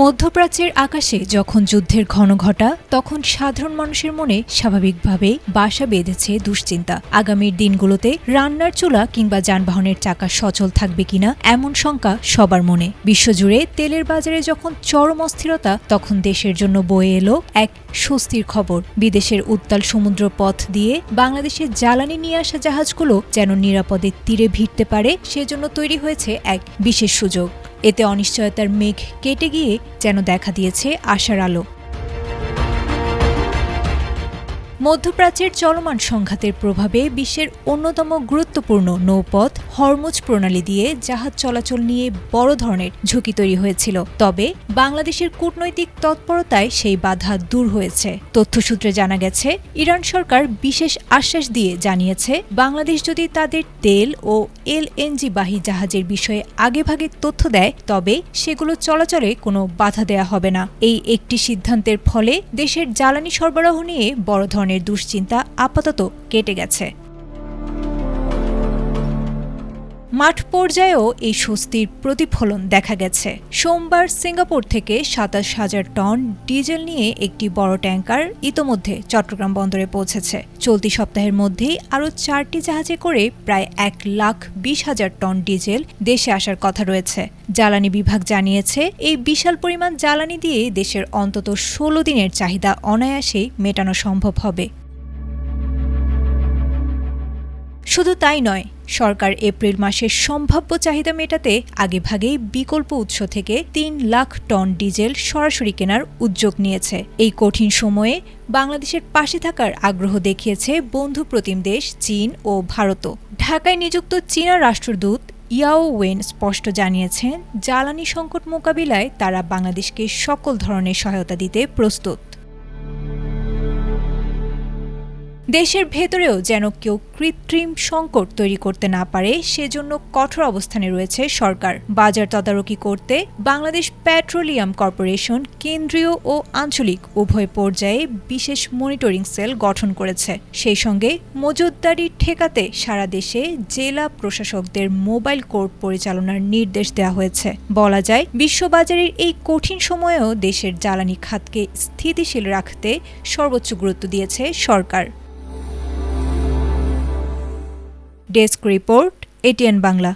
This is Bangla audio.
মধ্যপ্রাচ্যের আকাশে যখন যুদ্ধের ঘন ঘটা তখন সাধারণ মানুষের মনে স্বাভাবিকভাবেই বাসা বেঁধেছে দুশ্চিন্তা। আগামীর দিনগুলোতে রান্নার চুলা কিংবা যানবাহনের চাকা সচল থাকবে কিনা এমন শঙ্কা সবার মনে। বিশ্বজুড়ে তেলের বাজারে যখন চরম অস্থিরতা, তখন দেশের জন্য বয়ে এলো এক স্বস্তির খবর। বিদেশের উত্তাল সমুদ্র পথ দিয়ে বাংলাদেশে জ্বালানি নিয়ে আসা জাহাজগুলো যেন নিরাপদে তীরে ভিড়তে পারে, সেজন্য তৈরি হয়েছে এক বিশেষ সুযোগ। এতে অনিশ্চয়তার মেঘ কেটে গিয়ে যেন দেখা দিয়েছে আশার আলো। মধ্যপ্রাচ্যের চলমান সংঘাতের প্রভাবে বিশ্বের অন্যতম গুরুত্বপূর্ণ নৌপথ হরমুজ প্রণালী দিয়ে জাহাজ চলাচল নিয়ে বড় ধরনের ঝুঁকি তৈরি হয়েছিল। তবে বাংলাদেশের কূটনৈতিক তৎপরতায় সেই বাধা দূর হয়েছে। তথ্যসূত্রে জানা গেছে, ইরান সরকার বিশেষ আশ্বাস দিয়ে জানিয়েছে, বাংলাদেশ যদি তাদের তেল ও এলএনজি বাহী জাহাজের বিষয়ে আগেভাগে তথ্য দেয়, তবে সেগুলো চলাচলে কোনো বাধা দেয়া হবে না। এই একটি সিদ্ধান্তের ফলে দেশের জ্বালানি সরবরাহ নিয়ে বড় ধরনের দুশ্চিন্তা আপাতত কেটে গেছে। মাঠ পর্যায়েও এই স্বস্তির প্রতিফলন দেখা গেছে। সোমবার সিঙ্গাপুর থেকে ২৭,০০০ টন ডিজেল নিয়ে একটি বড় ট্যাঙ্কার ইতোমধ্যে চট্টগ্রাম বন্দরে পৌঁছেছে। চলতি সপ্তাহের মধ্যেই আরও ৪টি জাহাজে করে প্রায় ১,২০,০০০ টন ডিজেল দেশে আসার কথা রয়েছে। জ্বালানি বিভাগ জানিয়েছে, এই বিশাল পরিমাণ জ্বালানি দিয়ে দেশের অন্তত ১৬ দিনের চাহিদা অনায়াসেই মেটানো সম্ভব হবে। শুধু তাই নয়, সরকার এপ্রিল মাসের সম্ভাব্য চাহিদা মেটাতে আগেভাগেই বিকল্প উৎস থেকে ৩ লাখ টন ডিজেল সরাসরি কেনার উদ্যোগ নিয়েছে। এই কঠিন সময়ে বাংলাদেশের পাশে থাকার আগ্রহ দেখিয়েছে বন্ধু প্রতিম দেশ চীন ও ভারতও। ঢাকায় নিযুক্ত চীনা রাষ্ট্রদূত ইয়াও ওয়েন স্পষ্ট জানিয়েছেন, জ্বালানি সংকট মোকাবিলায় তারা বাংলাদেশকে সকল ধরনের সহায়তা দিতে প্রস্তুত। দেশের ভেতরেও যেন কেউ কৃত্রিম সংকট তৈরি করতে না পারে, সেজন্য কঠোর অবস্থানে রয়েছে সরকার। বাজার তদারকি করতে বাংলাদেশ পেট্রোলিয়াম কর্পোরেশন কেন্দ্রীয় ও আঞ্চলিক উভয় পর্যায়ে বিশেষ মনিটরিং সেল গঠন করেছে। সেই সঙ্গে মজুতদারি ঠেকাতে সারা দেশে জেলা প্রশাসকদের মোবাইল কোর্ট পরিচালনার নির্দেশ দেওয়া হয়েছে। বলা যায়, বিশ্ববাজারের এই কঠিন সময়েও দেশের জ্বালানি খাতকে স্থিতিশীল রাখতে সর্বোচ্চ গুরুত্ব দিয়েছে সরকার। Desk report, ATN Bangla.